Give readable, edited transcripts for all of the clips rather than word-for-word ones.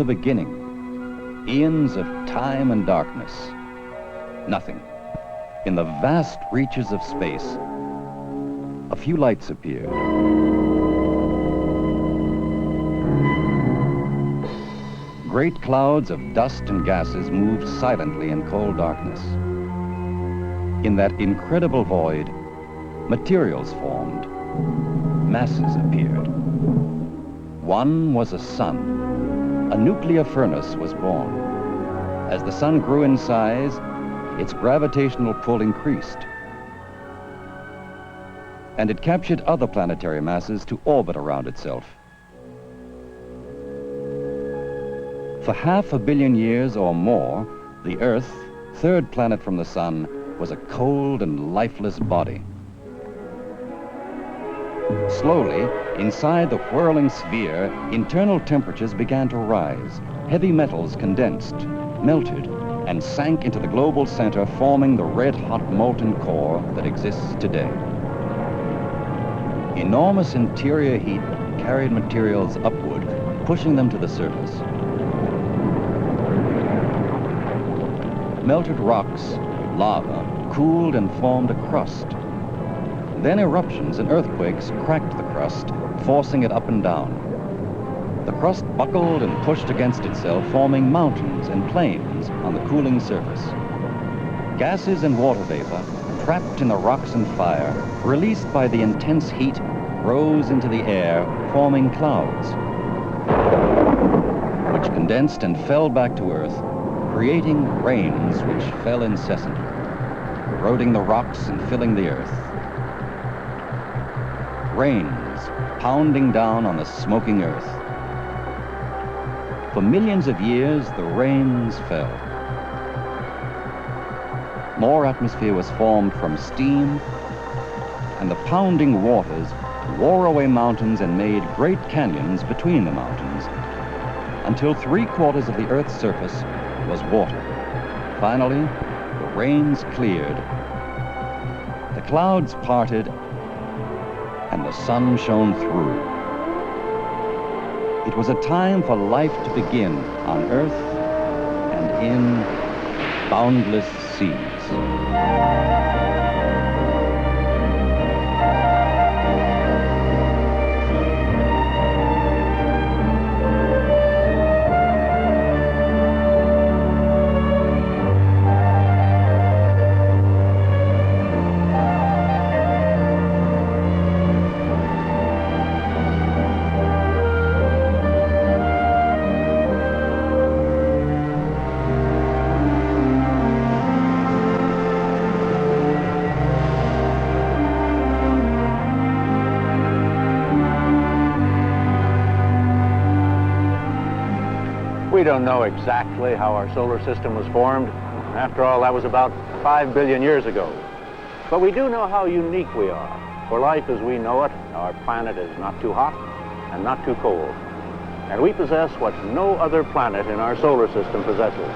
the beginning, eons of time and darkness, nothing. In the vast reaches of space, a few lights appeared. Great clouds of dust and gases moved silently in cold darkness. In that incredible void, materials formed, masses appeared. One was a sun. A nuclear furnace was born. As the sun grew in size, its gravitational pull increased. And it captured other planetary masses to orbit around itself. For 500 million years or more, the Earth, third planet from the sun, was a cold and lifeless body. Slowly, inside the whirling sphere, internal temperatures began to rise. Heavy metals condensed, melted, and sank into the global center, forming the red-hot molten core that exists today. Enormous interior heat carried materials upward, pushing them to the surface. Melted rocks, lava, cooled and formed a crust. Then eruptions and earthquakes cracked the crust, forcing it up and down. The crust buckled and pushed against itself, forming mountains and plains on the cooling surface. Gases and water vapor, trapped in the rocks and fire, released by the intense heat, rose into the air, forming clouds, which condensed and fell back to Earth, creating rains which fell incessantly, eroding the rocks and filling the Earth. Rains pounding down on the smoking Earth. For millions of years, the rains fell. More atmosphere was formed from steam, and the pounding waters wore away mountains and made great canyons between the mountains, until 3/4 of the Earth's surface was water. Finally, the rains cleared, the clouds parted, and the sun shone through. It was a time for life to begin on Earth and in boundless seas. We don't know exactly how our solar system was formed. After all, that was about 5 billion years ago. But we do know how unique we are. For life as we know it, our planet is not too hot and not too cold. And we possess what no other planet in our solar system possesses: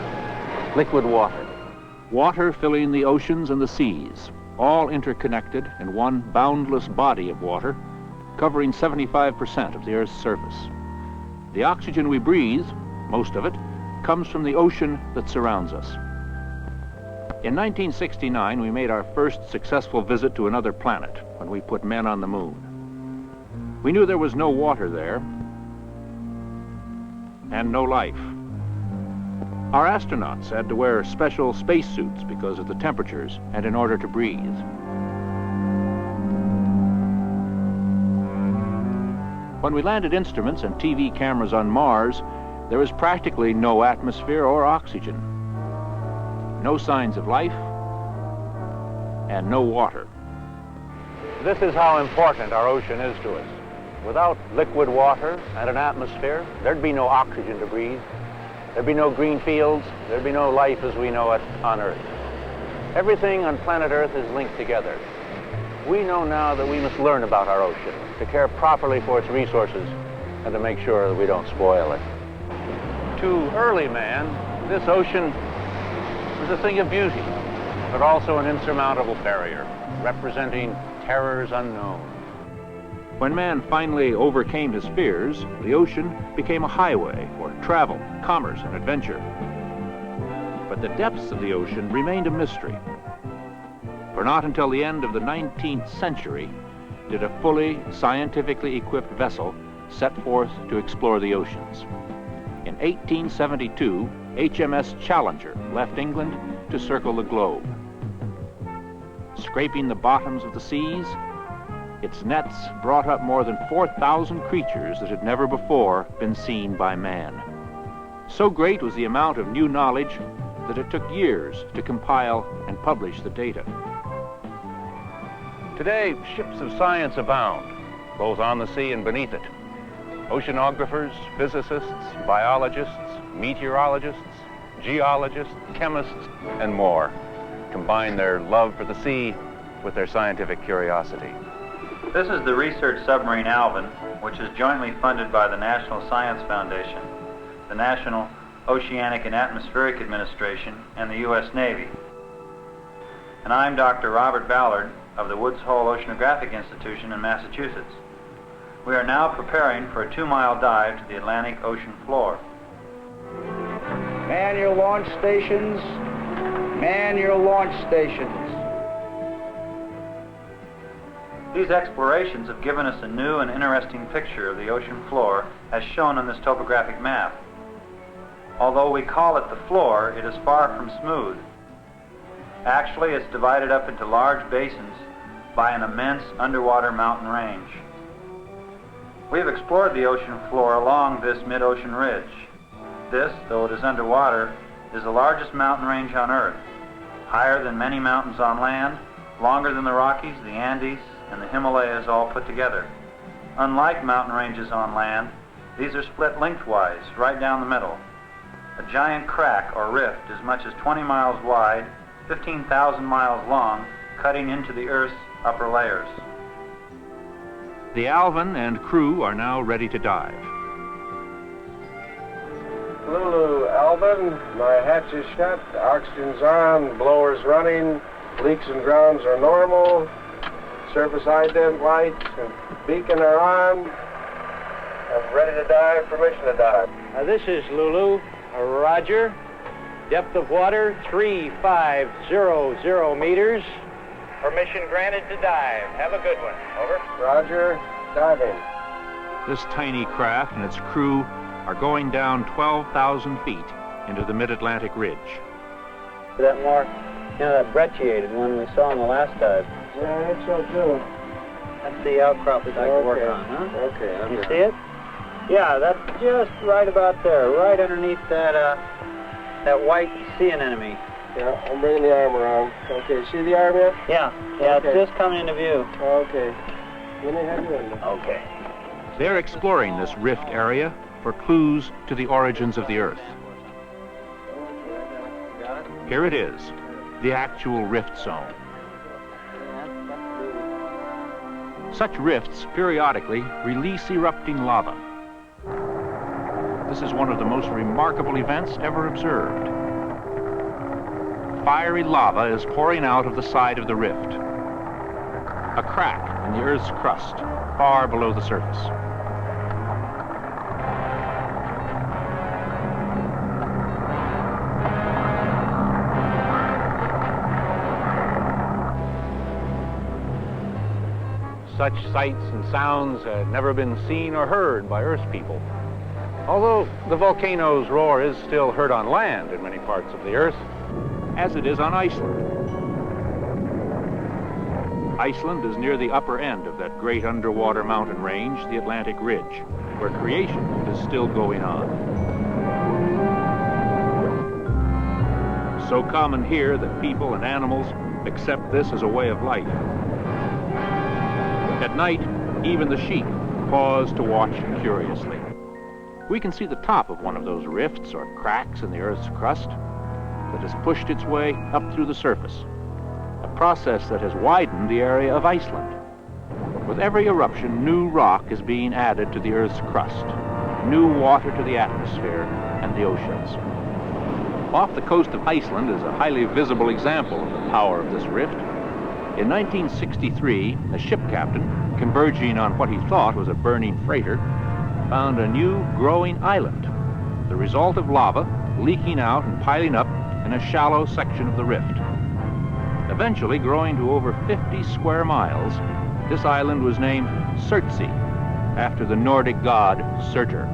liquid water. Water filling the oceans and the seas, all interconnected in one boundless body of water, covering 75% of the Earth's surface. The oxygen we breathe, most of it, comes from the ocean that surrounds us. In 1969, we made our first successful visit to another planet when we put men on the moon. We knew there was no water there and no life. Our astronauts had to wear special spacesuits because of the temperatures and in order to breathe. When we landed instruments and TV cameras on Mars, there was practically no atmosphere or oxygen, no signs of life, and no water. This is how important our ocean is to us. Without liquid water and an atmosphere, there'd be no oxygen to breathe, there'd be no green fields, there'd be no life as we know it on Earth. Everything on planet Earth is linked together. We know now that we must learn about our ocean, to care properly for its resources, and to make sure that we don't spoil it. To early man, this ocean was a thing of beauty, but also an insurmountable barrier, representing terrors unknown. When man finally overcame his fears, the ocean became a highway for travel, commerce, and adventure. But the depths of the ocean remained a mystery. For not until the end of the 19th century did a fully scientifically equipped vessel set forth to explore the oceans. In 1872, HMS Challenger left England to circle the globe. Scraping the bottoms of the seas, its nets brought up more than 4,000 creatures that had never before been seen by man. So great was the amount of new knowledge that it took years to compile and publish the data. Today, ships of science abound, both on the sea and beneath it. Oceanographers, physicists, biologists, meteorologists, geologists, chemists, and more combine their love for the sea with their scientific curiosity. This is the research submarine Alvin, which is jointly funded by the National Science Foundation, the National Oceanic and Atmospheric Administration, and the U.S. Navy. And I'm Dr. Robert Ballard of the Woods Hole Oceanographic Institution in Massachusetts. We are now preparing for a 2-mile dive to the Atlantic Ocean floor. Man your launch stations. Man your launch stations. These explorations have given us a new and interesting picture of the ocean floor as shown on this topographic map. Although we call it the floor, it is far from smooth. Actually, it's divided up into large basins by an immense underwater mountain range. We have explored the ocean floor along this mid-ocean ridge. This, though it is underwater, is the largest mountain range on Earth, higher than many mountains on land, longer than the Rockies, the Andes, and the Himalayas all put together. Unlike mountain ranges on land, these are split lengthwise, right down the middle. A giant crack or rift as much as 20 miles wide, 15,000 miles long, cutting into the Earth's upper layers. The Alvin and crew are now ready to dive. Lulu, Alvin, my hatch is shut, oxygen's on, blower's running, leaks and grounds are normal, surface ident lights and beacon are on. I'm ready to dive, permission to dive. This is Lulu. Roger. Depth of water 3500 meters. Permission granted to dive. Have a good one. Over. Roger, diving. This tiny craft and its crew are going down 12,000 feet into the mid-Atlantic ridge. That more, that brecciated one we saw on the last dive. Yeah, I think so too. That's the outcrop we'd like to work on, huh? Okay. You see it? Yeah, that's just right about there, right underneath that that white sea anemone. Yeah, I'm bringing the arm around. Okay, see the arm yet? Yeah, Okay. it's just coming into view. Okay. Let me have you in there. Okay. They're exploring this rift area for clues to the origins of the Earth. Got it? Here it is, the actual rift zone. Such rifts periodically release erupting lava. This is one of the most remarkable events ever observed. Fiery lava is pouring out of the side of the rift, a crack in the Earth's crust, far below the surface. Such sights and sounds had never been seen or heard by Earth's people. Although the volcano's roar is still heard on land in many parts of the Earth, As it is on Iceland. Iceland is near the upper end of that great underwater mountain range, the Atlantic Ridge, where creation is still going on. So common here that people and animals accept this as a way of life. At night, even the sheep pause to watch curiously. We can see the top of one of those rifts or cracks in the Earth's crust that has pushed its way up through the surface, a process that has widened the area of Iceland. With every eruption, new rock is being added to the Earth's crust, new water to the atmosphere and the oceans. Off the coast of Iceland is a highly visible example of the power of this rift. In 1963, a ship captain, converging on what he thought was a burning freighter, found a new growing island, the result of lava leaking out and piling up in a shallow section of the rift. Eventually growing to over 50 square miles, this island was named Surtsey, after the Nordic god Surtur.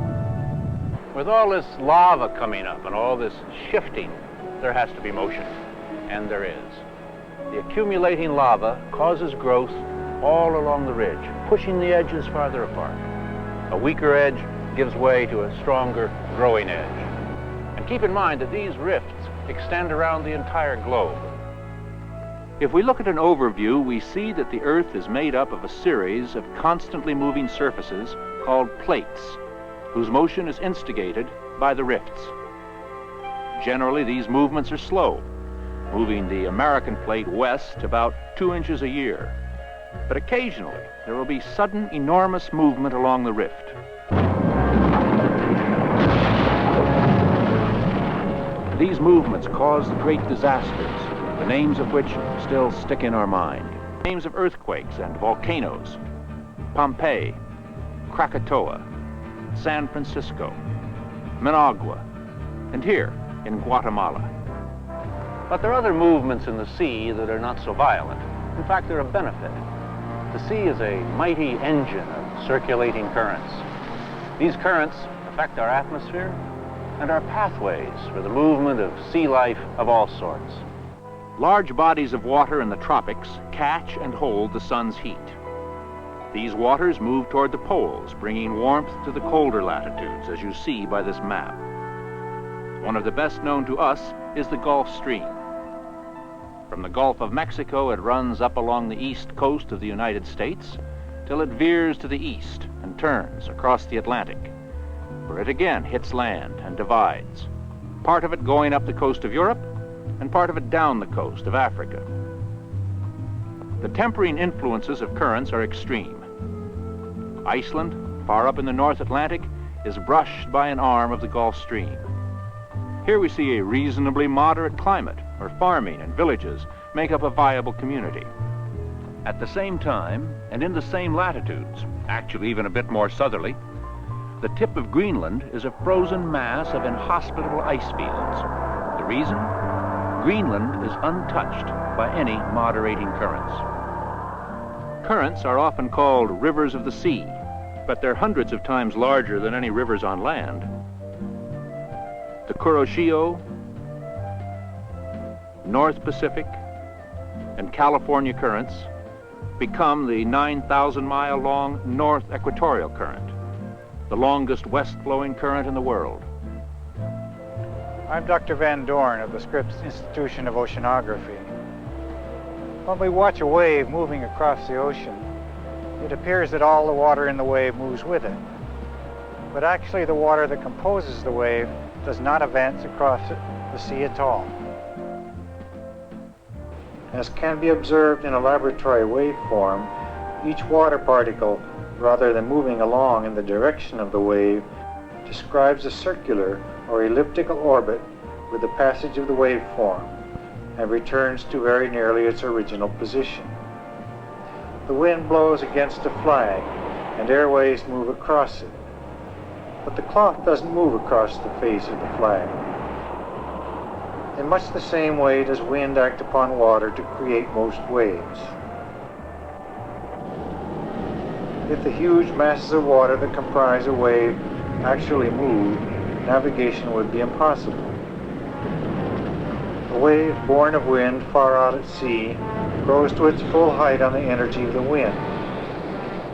With all this lava coming up and all this shifting, there has to be motion, and there is. The accumulating lava causes growth all along the ridge, pushing the edges farther apart. A weaker edge gives way to a stronger growing edge. And keep in mind that these rifts extend around the entire globe. If we look at an overview, we see that the Earth is made up of a series of constantly moving surfaces called plates, whose motion is instigated by the rifts. Generally, these movements are slow, moving the American plate west about 2 inches a year. But occasionally, there will be sudden, enormous movement along the rift. These movements cause great disasters, the names of which still stick in our mind. Names of earthquakes and volcanoes: Pompeii, Krakatoa, San Francisco, Managua, and here in Guatemala. But there are other movements in the sea that are not so violent. In fact, they're a benefit. The sea is a mighty engine of circulating currents. These currents affect our atmosphere and our pathways for the movement of sea life of all sorts. Large bodies of water in the tropics catch and hold the sun's heat. These waters move toward the poles, bringing warmth to the colder latitudes, as you see by this map. One of the best known to us is the Gulf Stream. From the Gulf of Mexico, it runs up along the east coast of the United States till it veers to the east and turns across the Atlantic, where it again hits land and divides, part of it going up the coast of Europe and part of it down the coast of Africa. The tempering influences of currents are extreme. Iceland, far up in the North Atlantic, is brushed by an arm of the Gulf Stream. Here we see a reasonably moderate climate, where farming and villages make up a viable community. At the same time, and in the same latitudes, actually even a bit more southerly, the tip of Greenland is a frozen mass of inhospitable ice fields. The reason? Greenland is untouched by any moderating currents. Currents are often called rivers of the sea, but they're hundreds of times larger than any rivers on land. The Kuroshio, North Pacific, and California currents become the 9,000-mile-long North Equatorial Current, the longest west-flowing current in the world. I'm Dr. Van Dorn of the Scripps Institution of Oceanography. When we watch a wave moving across the ocean, it appears that all the water in the wave moves with it. But actually, the water that composes the wave does not advance across the sea at all. As can be observed in a laboratory waveform, each water particle, rather than moving along in the direction of the wave, describes a circular or elliptical orbit with the passage of the waveform and returns to very nearly its original position. The wind blows against a flag and airways move across it, but the cloth doesn't move across the face of the flag. In much the same way does wind act upon water to create most waves. If the huge masses of water that comprise a wave actually moved, navigation would be impossible. A wave born of wind far out at sea grows to its full height on the energy of the wind.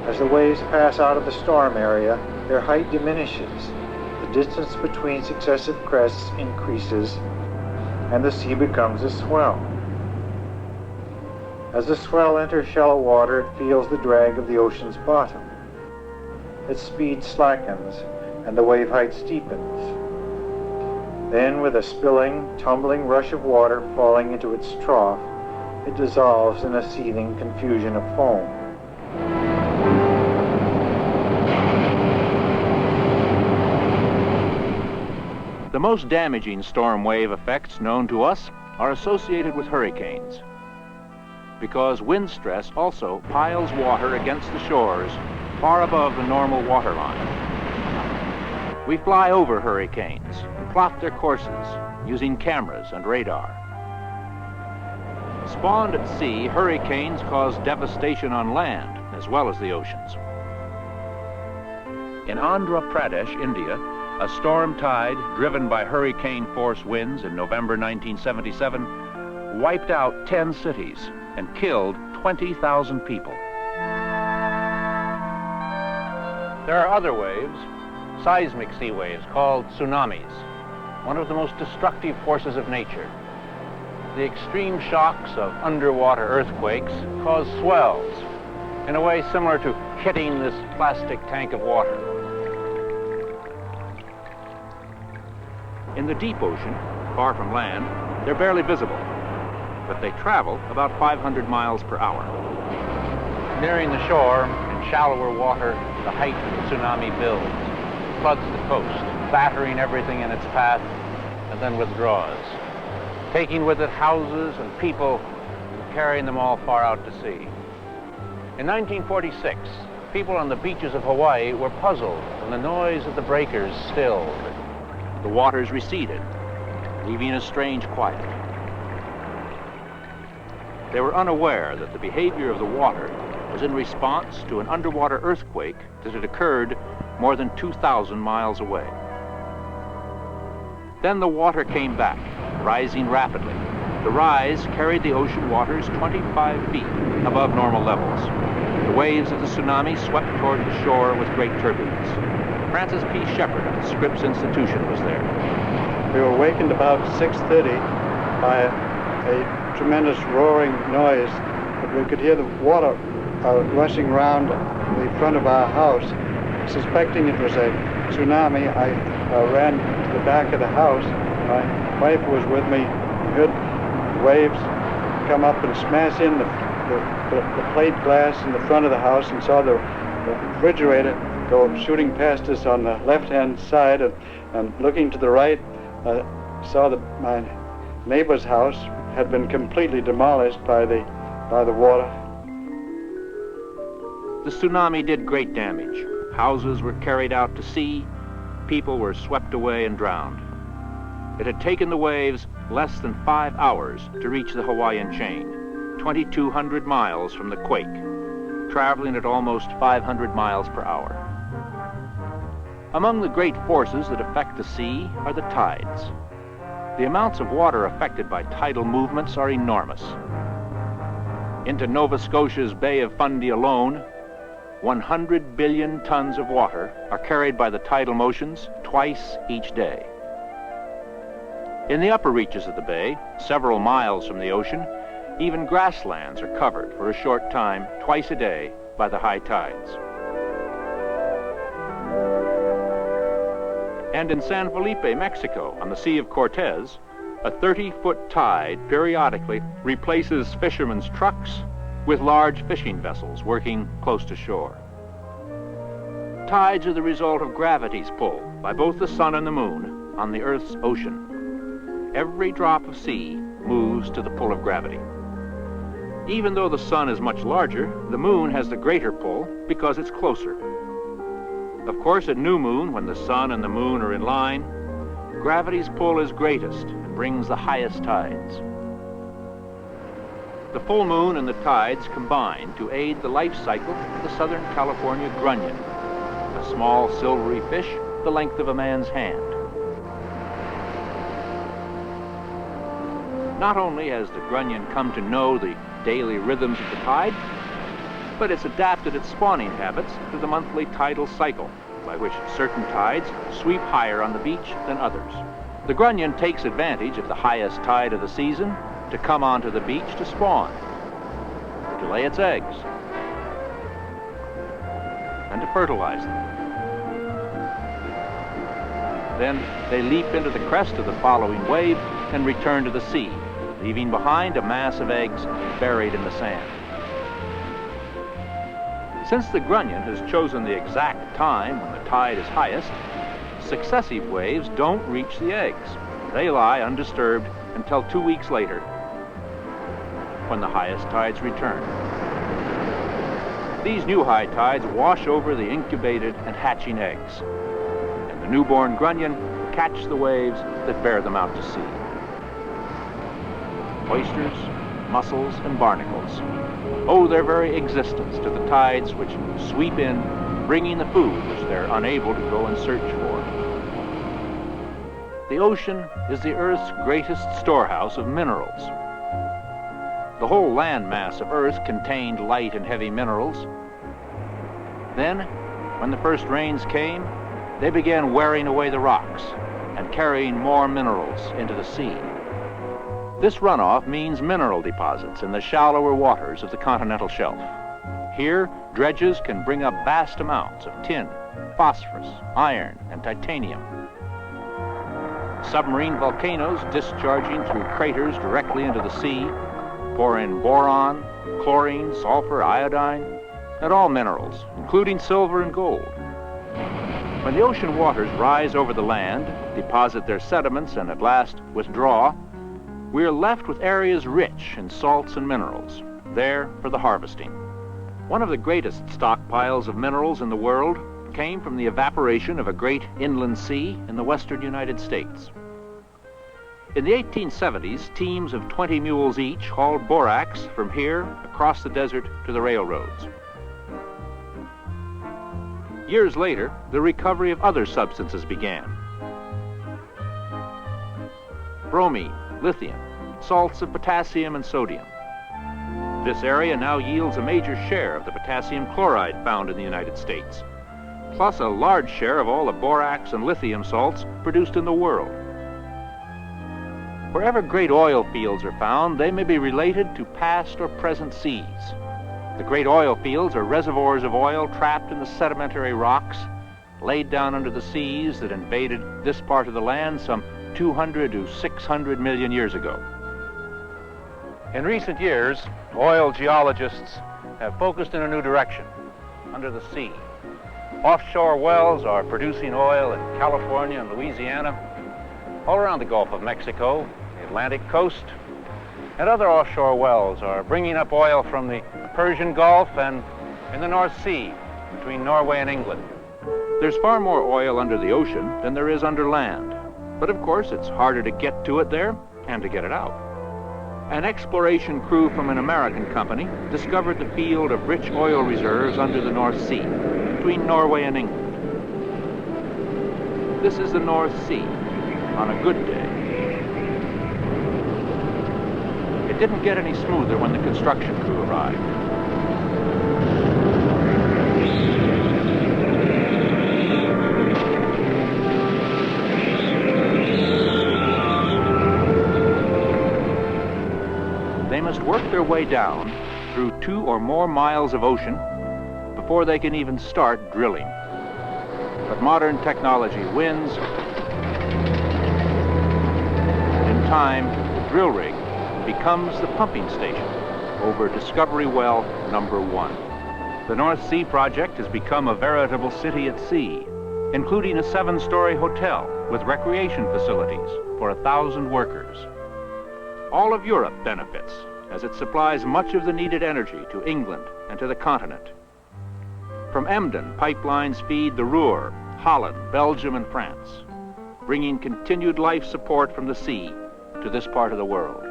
As the waves pass out of the storm area, their height diminishes, the distance between successive crests increases, and the sea becomes a swell. As the swell enters shallow water, it feels the drag of the ocean's bottom. Its speed slackens, and the wave height steepens. Then, with a spilling, tumbling rush of water falling into its trough, it dissolves in a seething confusion of foam. The most damaging storm wave effects known to us are associated with hurricanes. because wind stress also piles water against the shores far above the normal water line. We fly over hurricanes and plot their courses using cameras and radar. Spawned at sea, hurricanes cause devastation on land as well as the oceans. In Andhra Pradesh, India, a storm tide driven by hurricane-force winds in November 1977 wiped out 10 cities and killed 20,000 people. There are other waves, seismic sea waves called tsunamis, one of the most destructive forces of nature. The extreme shocks of underwater earthquakes cause swells, in a way similar to hitting this plastic tank of water. In the deep ocean, far from land, they're barely visible, but they travel about 500 miles per hour. Nearing the shore, in shallower water, the height of the tsunami builds, floods the coast, battering everything in its path, and then withdraws, taking with it houses and people and carrying them all far out to sea. In 1946, people on the beaches of Hawaii were puzzled when the noise of the breakers stilled. The waters receded, leaving a strange quiet. They were unaware that the behavior of the water was in response to an underwater earthquake that had occurred more than 2,000 miles away. Then the water came back, rising rapidly. The rise carried the ocean waters 25 feet above normal levels. The waves of the tsunami swept toward the shore with great turbulence. Francis P. Shepard of the Scripps Institution was there. We were wakened about 6:30 by a tremendous roaring noise. We could hear the water rushing around the front of our house. Suspecting it was a tsunami, I ran to the back of the house. My wife was with me. We heard waves come up and smash in the plate glass in the front of the house, and saw the refrigerator go shooting past us on the left-hand side, and looking to the right, saw that my neighbor's house had been completely demolished by the water. The tsunami did great damage. Houses were carried out to sea. People were swept away and drowned. It had taken the waves less than 5 hours to reach the Hawaiian chain, 2,200 miles from the quake, traveling at almost 500 miles per hour. Among the great forces that affect the sea are the tides. The amounts of water affected by tidal movements are enormous. Into Nova Scotia's Bay of Fundy alone, 100 billion tons of water are carried by the tidal motions twice each day. In the upper reaches of the bay, several miles from the ocean, even grasslands are covered for a short time twice a day by the high tides. And in San Felipe, Mexico, on the Sea of Cortez, a 30-foot tide periodically replaces fishermen's trucks with large fishing vessels working close to shore. Tides are the result of gravity's pull by both the sun and the moon on the Earth's ocean. Every drop of sea moves to the pull of gravity. Even though the sun is much larger, the moon has the greater pull because it's closer. Of course, at new moon, when the sun and the moon are in line, gravity's pull is greatest and brings the highest tides. The full moon and the tides combine to aid the life cycle of the Southern California grunion, a small silvery fish the length of a man's hand. Not only has the grunion come to know the daily rhythms of the tide, but it's adapted its spawning habits to the monthly tidal cycle, by which certain tides sweep higher on the beach than others. The grunion takes advantage of the highest tide of the season to come onto the beach to spawn, to lay its eggs, and to fertilize them. Then they leap into the crest of the following wave and return to the sea, leaving behind a mass of eggs buried in the sand. Since the grunion has chosen the exact time when the tide is highest, successive waves don't reach the eggs. They lie undisturbed until 2 weeks later. when the highest tides return. These new high tides wash over the incubated and hatching eggs, and the newborn grunion catch the waves that bear them out to sea. Oysters, mussels, and barnacles owe their very existence to the tides which sweep in, bringing the food which they're unable to go and search for. The ocean is the Earth's greatest storehouse of minerals. The whole land mass of Earth contained light and heavy minerals. Then, when the first rains came, they began wearing away the rocks and carrying more minerals into the sea. This runoff means mineral deposits in the shallower waters of the continental shelf. Here, dredges can bring up vast amounts of tin, phosphorus, iron, and titanium. Submarine volcanoes discharging through craters directly into the sea pour in boron, chlorine, sulfur, iodine, and all minerals, including silver and gold. When the ocean waters rise over the land, deposit their sediments, and at last withdraw, we are left with areas rich in salts and minerals, there for the harvesting. One of the greatest stockpiles of minerals in the world came from the evaporation of a great inland sea in the western United States. In the 1870s, teams of 20 mules each hauled borax from here across the desert to the railroads. Years later, the recovery of other substances began. Bromine, lithium, salts of potassium and sodium. This area now yields a major share of the potassium chloride found in the United States, plus a large share of all the borax and lithium salts produced in the world. Wherever great oil fields are found, they may be related to past or present seas. The great oil fields are reservoirs of oil trapped in the sedimentary rocks laid down under the seas that invaded this part of the land some 200 to 600 million years ago. In recent years, oil geologists have focused in a new direction, under the sea. Offshore wells are producing oil in California and Louisiana, all around the Gulf of Mexico, the Atlantic coast, and other offshore wells are bringing up oil from the Persian Gulf and in the North Sea between Norway and England. There's far more oil under the ocean than there is under land, but of course it's harder to get to it there and to get it out. An exploration crew from an American company discovered the field of rich oil reserves under the North Sea, between Norway and England. This is the North Sea, on a good day. It didn't get any smoother when the construction crew arrived. They must work their way down through 2 or more miles of ocean before they can even start drilling. But modern technology wins. In time, the drill rig becomes the pumping station over Discovery Well number 1. The North Sea project has become a veritable city at sea, including a 7-story hotel with recreation facilities for 1,000 workers. All of Europe benefits, as it supplies much of the needed energy to England and to the continent. From Emden, pipelines feed the Ruhr, Holland, Belgium, and France, bringing continued life support from the sea to this part of the world.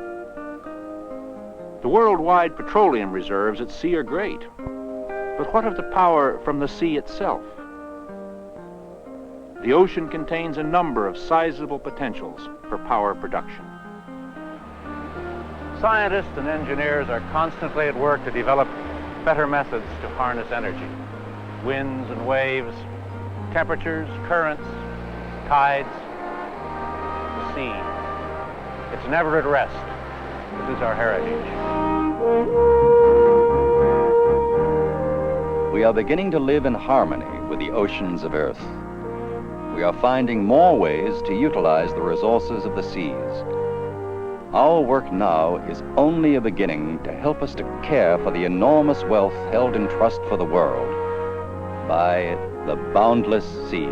The worldwide petroleum reserves at sea are great, but what of the power from the sea itself? The ocean contains a number of sizable potentials for power production. Scientists and engineers are constantly at work to develop better methods to harness energy. Winds and waves, temperatures, currents, tides, the sea. It's never at rest. This is our heritage. We are beginning to live in harmony with the oceans of Earth. We are finding more ways to utilize the resources of the seas. Our work now is only a beginning to help us to care for the enormous wealth held in trust for the world by the boundless seas.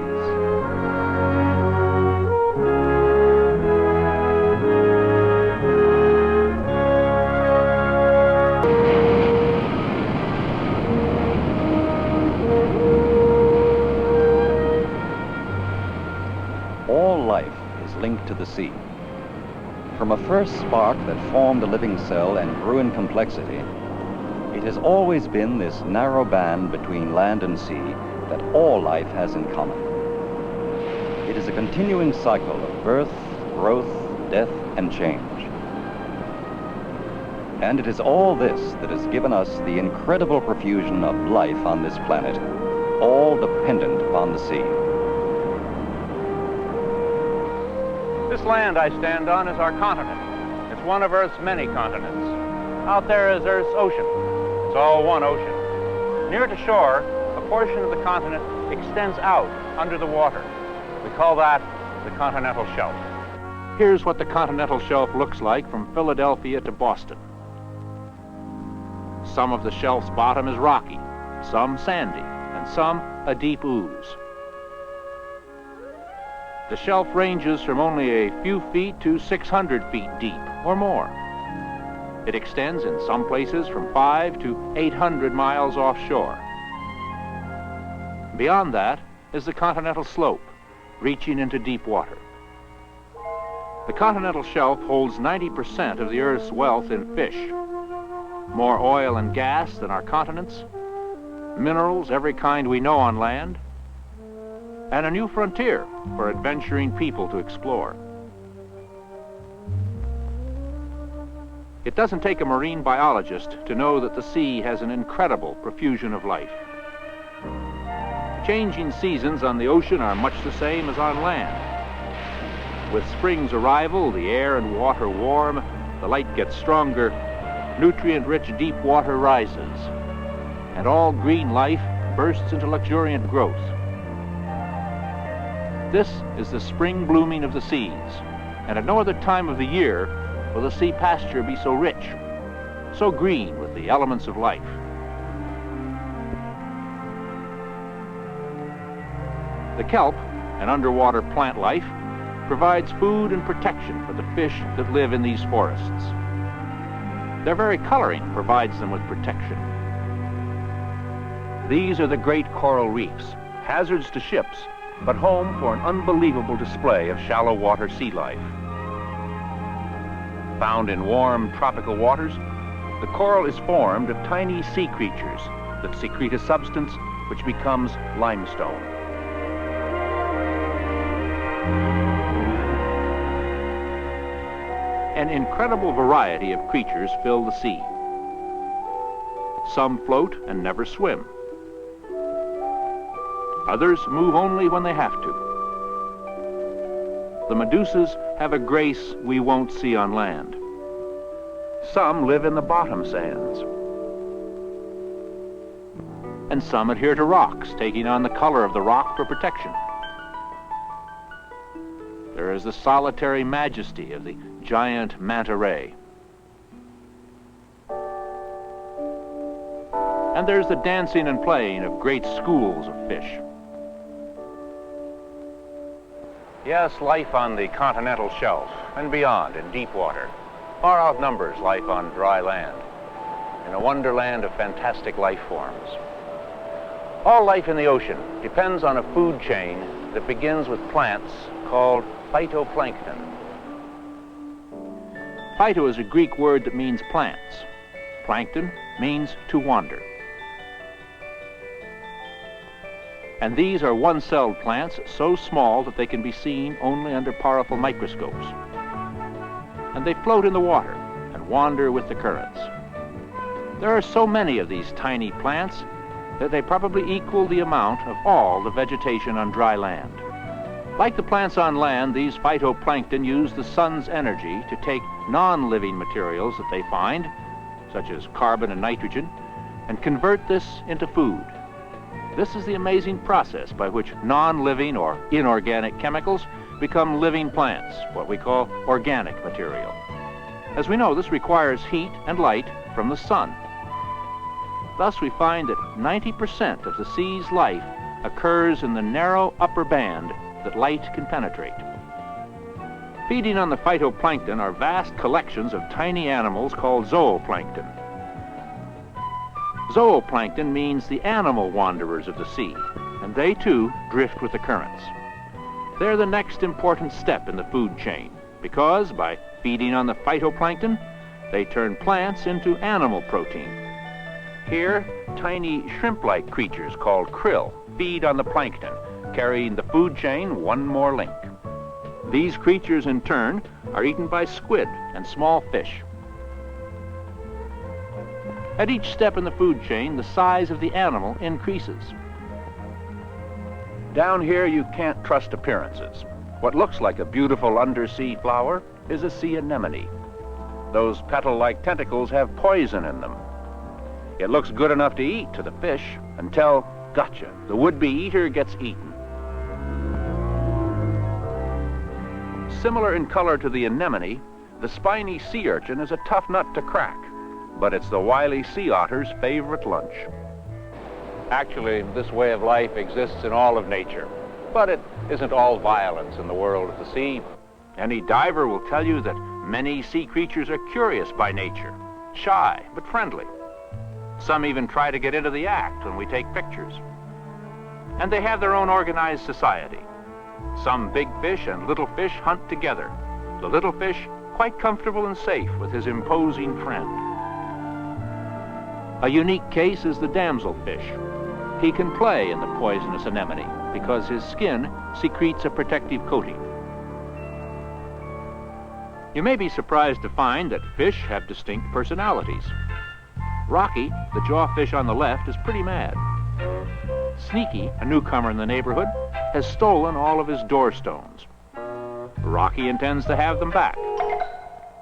linked to the sea. From a first spark that formed a living cell and grew in complexity, it has always been this narrow band between land and sea that all life has in common. It is a continuing cycle of birth, growth, death, and change. And it is all this that has given us the incredible profusion of life on this planet, all dependent upon the sea. This land I stand on is our continent. It's one of Earth's many continents. Out there is Earth's ocean. It's all one ocean. Near to shore, a portion of the continent extends out under the water. We call that the continental shelf. Here's what the continental shelf looks like from Philadelphia to Boston. Some of the shelf's bottom is rocky, some sandy, and some a deep ooze. The shelf ranges from only a few feet to 600 feet deep or more. It extends in some places from 500 to 800 miles offshore. Beyond that is the continental slope, reaching into deep water. The continental shelf holds 90% of the Earth's wealth in fish. More oil and gas than our continents, minerals, every kind we know on land, and a new frontier for adventuring people to explore. It doesn't take a marine biologist to know that the sea has an incredible profusion of life. Changing seasons on the ocean are much the same as on land. With spring's arrival, the air and water warm, the light gets stronger, nutrient-rich deep water rises, and all green life bursts into luxuriant growth. This is the spring blooming of the seas, and at no other time of the year will the sea pasture be so rich, so green with the elements of life. The kelp, an underwater plant life, provides food and protection for the fish that live in these forests. Their very coloring provides them with protection. These are the great coral reefs, hazards to ships, but home for an unbelievable display of shallow water sea life. Found in warm tropical waters, the coral is formed of tiny sea creatures that secrete a substance which becomes limestone. An incredible variety of creatures fill the sea. Some float and never swim. Others move only when they have to. The medusas have a grace we won't see on land. Some live in the bottom sands. And some adhere to rocks, taking on the color of the rock for protection. There is the solitary majesty of the giant manta ray. And there's the dancing and playing of great schools of fish. Yes, life on the continental shelf and beyond in deep water far outnumbers life on dry land, in a wonderland of fantastic life forms. All life in the ocean depends on a food chain that begins with plants called phytoplankton. Phyto is a Greek word that means plants. Plankton means to wander. And these are one-celled plants so small that they can be seen only under powerful microscopes. And they float in the water and wander with the currents. There are so many of these tiny plants that they probably equal the amount of all the vegetation on dry land. Like the plants on land, these phytoplankton use the sun's energy to take non-living materials that they find, such as carbon and nitrogen, and convert this into food. This is the amazing process by which non-living or inorganic chemicals become living plants, what we call organic material. As we know, this requires heat and light from the sun. Thus, we find that 90% of the sea's life occurs in the narrow upper band that light can penetrate. Feeding on the phytoplankton are vast collections of tiny animals called zooplankton. Zooplankton means the animal wanderers of the sea, and they too drift with the currents. They're the next important step in the food chain because by feeding on the phytoplankton, they turn plants into animal protein. Here, tiny shrimp-like creatures called krill feed on the plankton, carrying the food chain one more link. These creatures, in turn, are eaten by squid and small fish. At each step in the food chain, the size of the animal increases. Down here, you can't trust appearances. What looks like a beautiful undersea flower is a sea anemone. Those petal-like tentacles have poison in them. It looks good enough to eat to the fish until, gotcha, the would-be eater gets eaten. Similar in color to the anemone, the spiny sea urchin is a tough nut to crack, but it's the wily sea otter's favorite lunch. Actually, this way of life exists in all of nature, but it isn't all violence in the world of the sea. Any diver will tell you that many sea creatures are curious by nature, shy but friendly. Some even try to get into the act when we take pictures. And they have their own organized society. Some big fish and little fish hunt together. The little fish quite comfortable and safe with his imposing friend. A unique case is the damselfish. He can play in the poisonous anemone because his skin secretes a protective coating. You may be surprised to find that fish have distinct personalities. Rocky, the jawfish on the left, is pretty mad. Sneaky, a newcomer in the neighborhood, has stolen all of his door stones. Rocky intends to have them back.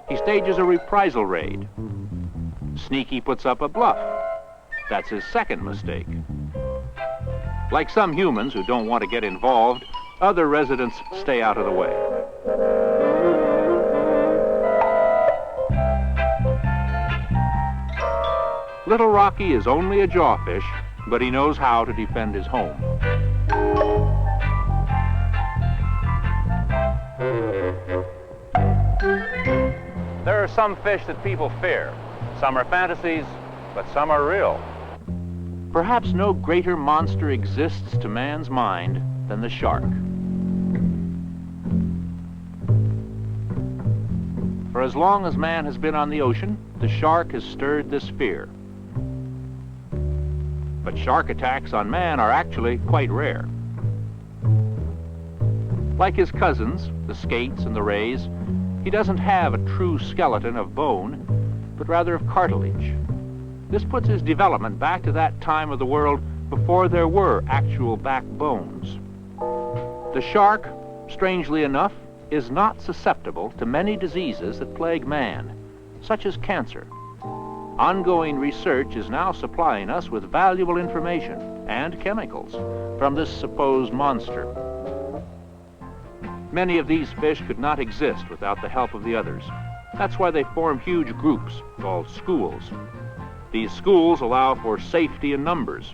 He stages a reprisal raid. Sneaky puts up a bluff. That's his second mistake. Like some humans who don't want to get involved, other residents stay out of the way. Little Rocky is only a jawfish, but he knows how to defend his home. There are some fish that people fear. Some are fantasies, but some are real. Perhaps no greater monster exists to man's mind than the shark. For as long as man has been on the ocean, the shark has stirred this fear. But shark attacks on man are actually quite rare. Like his cousins, the skates and the rays, he doesn't have a true skeleton of bone, but rather of cartilage. This puts his development back to that time of the world before there were actual backbones. The shark, strangely enough, is not susceptible to many diseases that plague man, such as cancer. Ongoing research is now supplying us with valuable information and chemicals from this supposed monster. Many of these fish could not exist without the help of the others. That's why they form huge groups called schools. These schools allow for safety in numbers.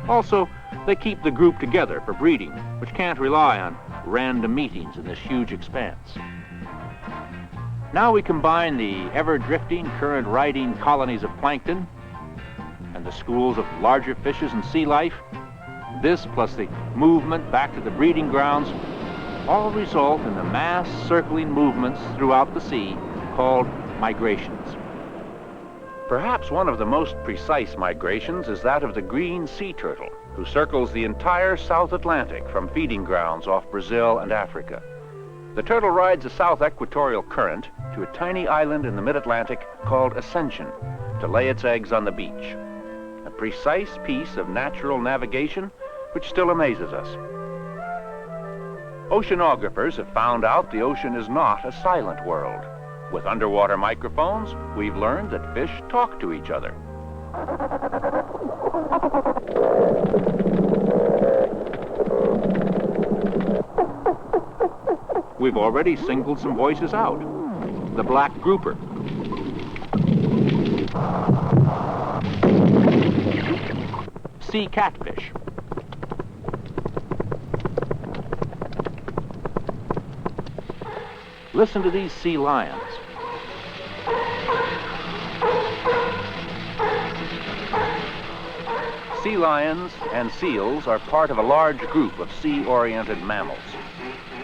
Also, they keep the group together for breeding, which can't rely on random meetings in this huge expanse. Now we combine the ever-drifting, current-riding colonies of plankton and the schools of larger fishes and sea life. This, plus the movement back to the breeding grounds, all result in the mass circling movements throughout the sea called migrations. Perhaps one of the most precise migrations is that of the green sea turtle, who circles the entire South Atlantic from feeding grounds off Brazil and Africa. The turtle rides a south equatorial current to a tiny island in the mid-Atlantic called Ascension to lay its eggs on the beach. A precise piece of natural navigation which still amazes us. Oceanographers have found out the ocean is not a silent world. With underwater microphones, we've learned that fish talk to each other. We've already singled some voices out. The black grouper. Sea catfish. Listen to these sea lions. Sea lions and seals are part of a large group of sea-oriented mammals.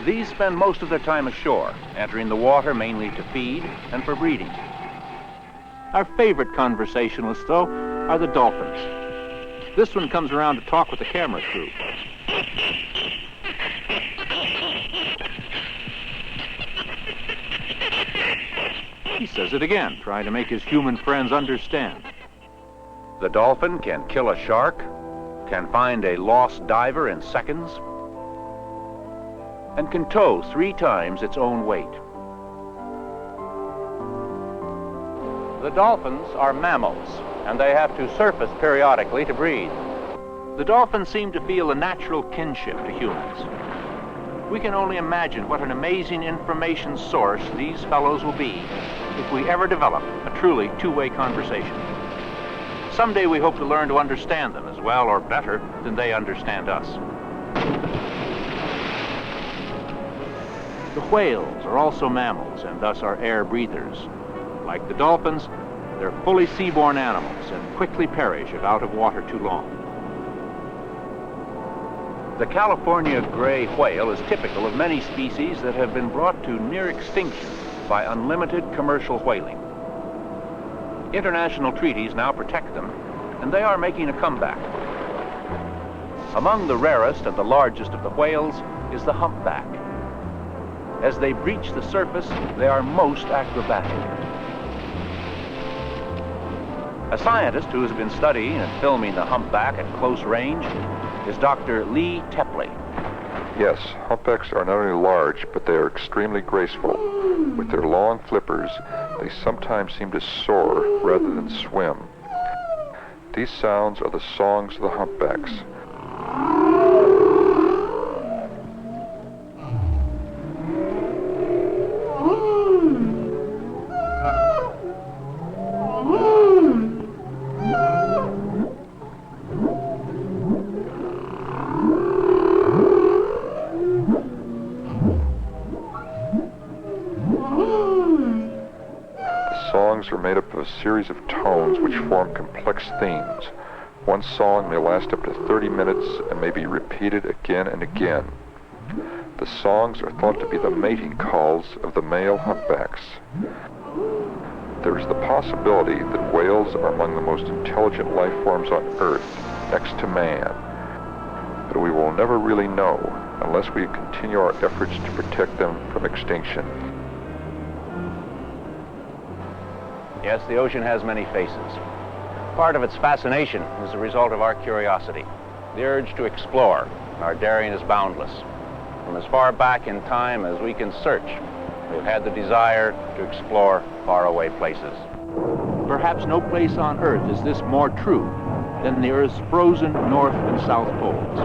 These spend most of their time ashore, entering the water mainly to feed and for breeding. Our favorite conversationalists, though, are the dolphins. This one comes around to talk with the camera crew. He says it again, trying to make his human friends understand. The dolphin can kill a shark, can find a lost diver in seconds, and can tow 3 times its own weight. The dolphins are mammals, and they have to surface periodically to breathe. The dolphins seem to feel a natural kinship to humans. We can only imagine what an amazing information source these fellows will be if we ever develop a truly two-way conversation. Someday we hope to learn to understand them as well or better than they understand us. The whales are also mammals and thus are air breathers. Like the dolphins, they're fully seaborne animals and quickly perish if out of water too long. The California gray whale is typical of many species that have been brought to near extinction by unlimited commercial whaling. International treaties now protect them, and they are making a comeback. Among the rarest and the largest of the whales is the humpback. As they breach the surface, they are most acrobatic. A scientist who has been studying and filming the humpback at close range is Dr. Lee Tepley. Yes, humpbacks are not only large, but they are extremely graceful. With their long flippers, they sometimes seem to soar rather than swim. These sounds are the songs of the humpbacks. Are made up of a series of tones which form complex themes. One song may last up to 30 minutes and may be repeated again and again. The songs are thought to be the mating calls of the male humpbacks. There is the possibility that whales are among the most intelligent life forms on Earth, next to man. But we will never really know unless we continue our efforts to protect them from extinction. Yes, the ocean has many faces. Part of its fascination is the result of our curiosity, the urge to explore. Our daring is boundless. From as far back in time as we can search, we've had the desire to explore faraway places. Perhaps no place on Earth is this more true than the Earth's frozen North and South poles.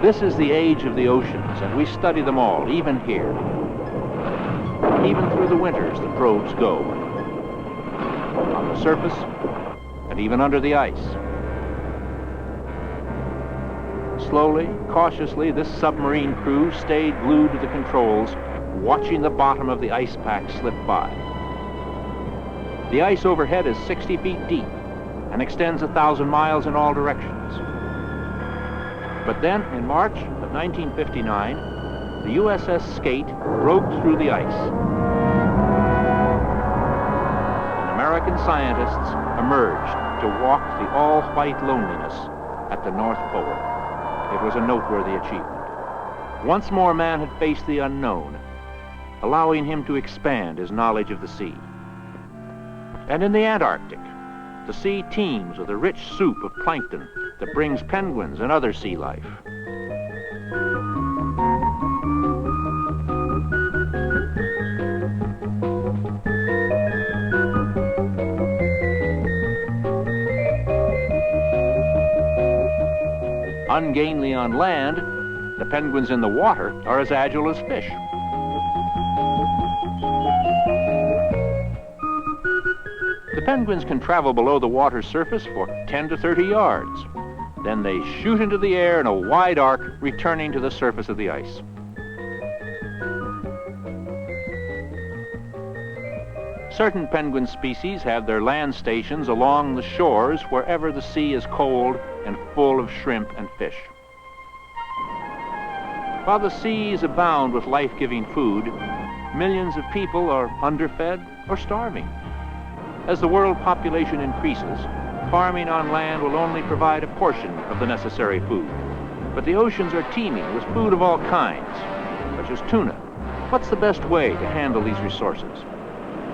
This is the age of the oceans, and we study them all, even here. Even through the winters, the probes go. On the surface, and even under the ice. Slowly, cautiously, this submarine crew stayed glued to the controls, watching the bottom of the ice pack slip by. The ice overhead is 60 feet deep and extends 1,000 miles in all directions. But then, in March of 1959, the USS Skate broke through the ice. American scientists emerged to walk the all-white loneliness at the North Pole. It was a noteworthy achievement. Once more man had faced the unknown, allowing him to expand his knowledge of the sea. And in the Antarctic, the sea teems with a rich soup of plankton that brings penguins and other sea life. Ungainly on land, the penguins in the water are as agile as fish. The penguins can travel below the water's surface for 10 to 30 yards. Then they shoot into the air in a wide arc, returning to the surface of the ice. Certain penguin species have their land stations along the shores wherever the sea is cold and full of shrimp and fish. While the seas abound with life-giving food, millions of people are underfed or starving. As the world population increases, farming on land will only provide a portion of the necessary food. But the oceans are teeming with food of all kinds, such as tuna. What's the best way to handle these resources?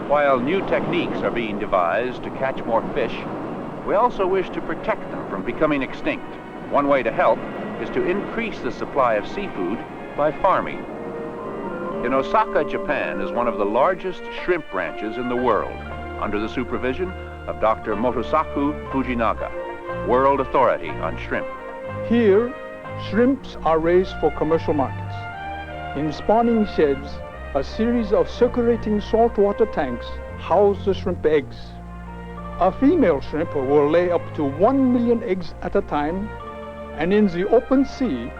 While new techniques are being devised to catch more fish, we also wish to protect them from becoming extinct. One way to help is to increase the supply of seafood by farming. In Osaka, Japan is one of the largest shrimp ranches in the world, under the supervision of Dr. Motosaku Fujinaga, world authority on shrimp. Here, shrimps are raised for commercial markets. In spawning sheds, a series of circulating saltwater tanks house the shrimp eggs. A female shrimp will lay up to 1 million eggs at a time, and in the open sea,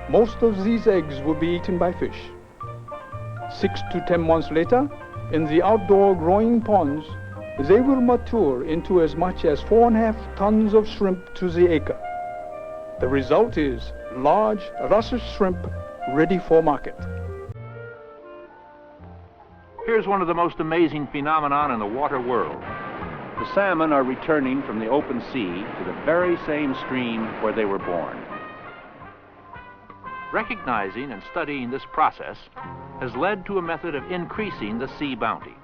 most of these eggs will be eaten by fish. 6 to 10 months later, in the outdoor growing ponds, they will mature into as much as 4.5 tons of shrimp to the acre. The result is large, russet shrimp ready for market. Here's one of the most amazing phenomena in the water world. The salmon are returning from the open sea to the very same stream where they were born. Recognizing and studying this process has led to a method of increasing the sea bounty.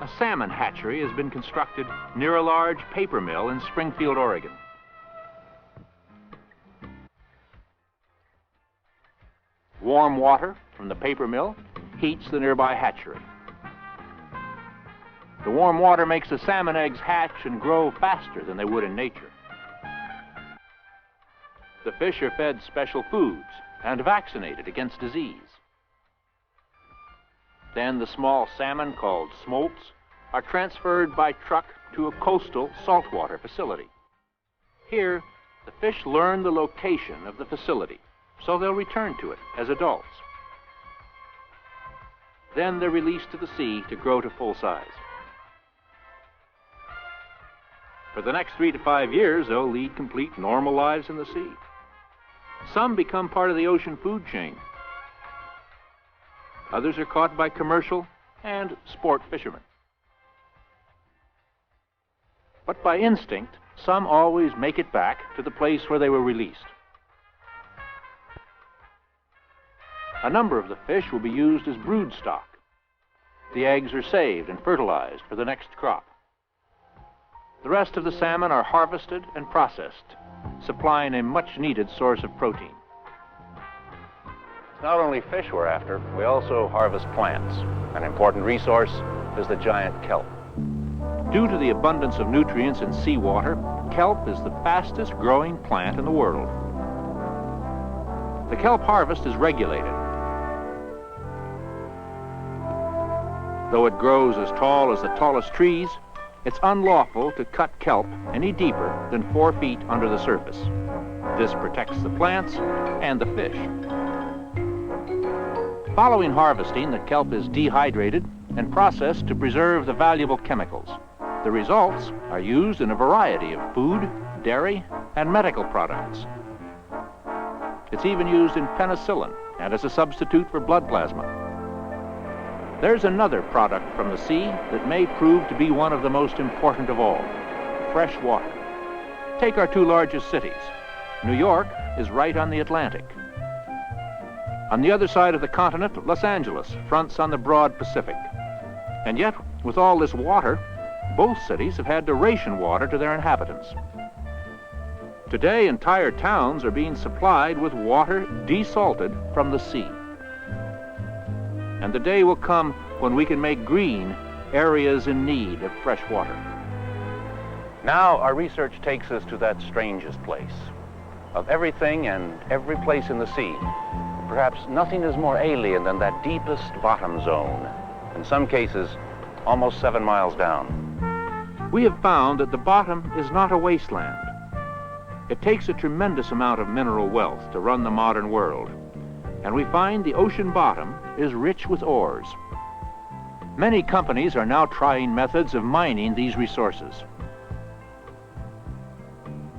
A salmon hatchery has been constructed near a large paper mill in Springfield, Oregon. Warm water from the paper mill heats the nearby hatchery. The warm water makes the salmon eggs hatch and grow faster than they would in nature. The fish are fed special foods and vaccinated against disease. Then the small salmon, called smolts, are transferred by truck to a coastal saltwater facility. Here, the fish learn the location of the facility, so they'll return to it as adults. Then they're released to the sea to grow to full size. For the next 3 to 5 years, they'll lead complete normal lives in the sea. Some become part of the ocean food chain. Others are caught by commercial and sport fishermen. But by instinct, some always make it back to the place where they were released. A number of the fish will be used as brood stock. The eggs are saved and fertilized for the next crop. The rest of the salmon are harvested and processed, supplying a much-needed source of protein. It's not only fish we're after, we also harvest plants. An important resource is the giant kelp. Due to the abundance of nutrients in seawater, kelp is the fastest growing plant in the world. The kelp harvest is regulated. Though it grows as tall as the tallest trees, it's unlawful to cut kelp any deeper than 4 feet under the surface. This protects the plants and the fish. Following harvesting, the kelp is dehydrated and processed to preserve the valuable chemicals. The results are used in a variety of food, dairy, and medical products. It's even used in penicillin and as a substitute for blood plasma. There's another product from the sea that may prove to be one of the most important of all: fresh water. Take our 2 largest cities. New York is right on the Atlantic. On the other side of the continent, Los Angeles fronts on the broad Pacific. And yet, with all this water, both cities have had to ration water to their inhabitants. Today, entire towns are being supplied with water desalted from the sea. And the day will come when we can make green areas in need of fresh water. Now our research takes us to that strangest place. Of everything and every place in the sea, perhaps nothing is more alien than that deepest bottom zone, in some cases almost 7 miles down. We have found that the bottom is not a wasteland. It takes a tremendous amount of mineral wealth to run the modern world, and we find the ocean bottom is rich with ores. Many companies are now trying methods of mining these resources.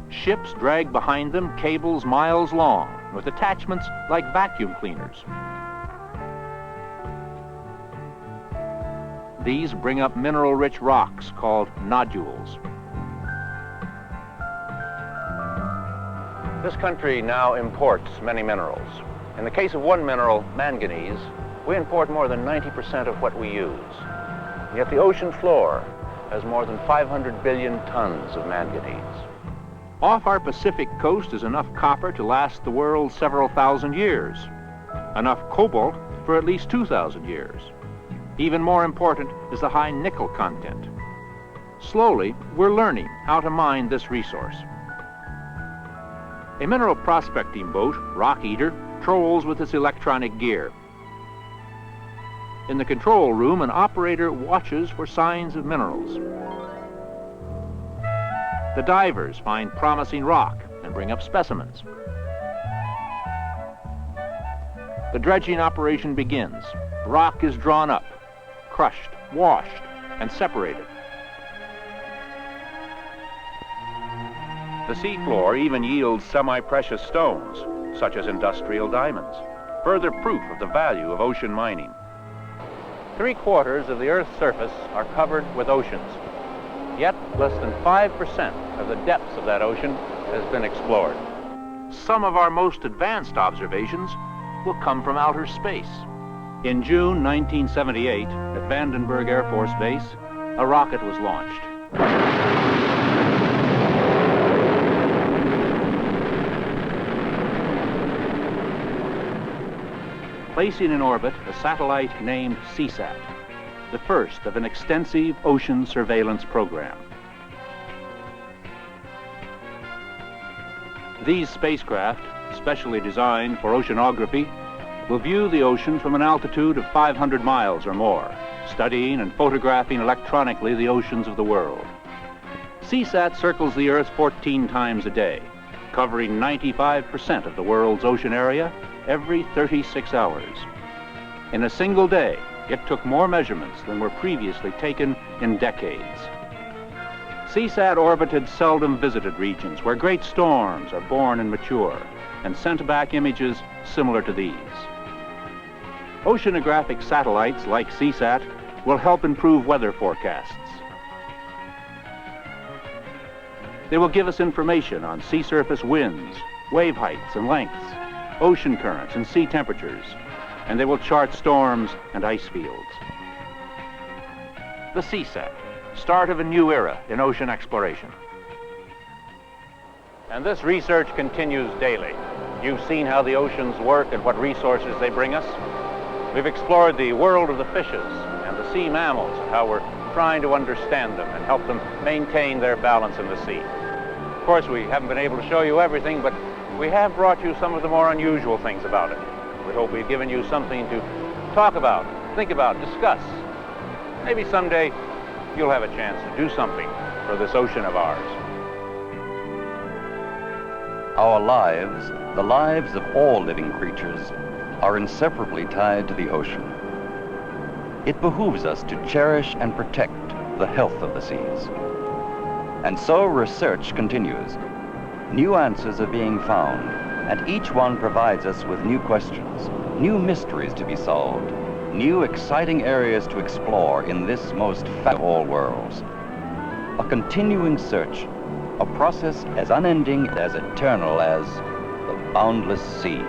Ships drag behind them cables miles long with attachments like vacuum cleaners. These bring up mineral-rich rocks called nodules. This country now imports many minerals. In the case of one mineral, manganese, we import more than 90% of what we use. And yet the ocean floor has more than 500 billion tons of manganese. Off our Pacific coast is enough copper to last the world several thousand years, enough cobalt for at least 2,000 years. Even more important is the high nickel content. Slowly, we're learning how to mine this resource. A mineral prospecting boat, Rock Eater, trolls with its electronic gear. In the control room, an operator watches for signs of minerals. The divers find promising rock and bring up specimens. The dredging operation begins. Rock is drawn up, crushed, washed, and separated. The seafloor even yields semi-precious stones, such as industrial diamonds, further proof of the value of ocean mining. 3/4 of the Earth's surface are covered with oceans, yet less than 5% of the depths of that ocean has been explored. Some of our most advanced observations will come from outer space. In June 1978, at Vandenberg Air Force Base, a rocket was launched. Placing in orbit a satellite named CSAT, the first of an extensive ocean surveillance program. These spacecraft, specially designed for oceanography, will view the ocean from an altitude of 500 miles or more, studying and photographing electronically the oceans of the world. CSAT circles the Earth 14 times a day, covering 95% of the world's ocean area every 36 hours. In a single day, it took more measurements than were previously taken in decades. CSAT orbited seldom visited regions where great storms are born and mature, and sent back images similar to these. Oceanographic satellites like CSAT will help improve weather forecasts. They will give us information on sea surface winds, wave heights and lengths, ocean currents and sea temperatures, and they will chart storms and ice fields. The CSAT, start of a new era in ocean exploration. And this research continues daily. You've seen how the oceans work and what resources they bring us. We've explored the world of the fishes and the sea mammals and how we're trying to understand them and help them maintain their balance in the sea. Of course, we haven't been able to show you everything, but we have brought you some of the more unusual things about it. We hope we've given you something to talk about, think about, discuss. Maybe someday you'll have a chance to do something for this ocean of ours. Our lives, the lives of all living creatures, are inseparably tied to the ocean. It behooves us to cherish and protect the health of the seas. And so research continues. New answers are being found, and each one provides us with new questions, new mysteries to be solved, new exciting areas to explore in this most fascinating of all worlds. A continuing search, a process as unending, as eternal as the boundless seas.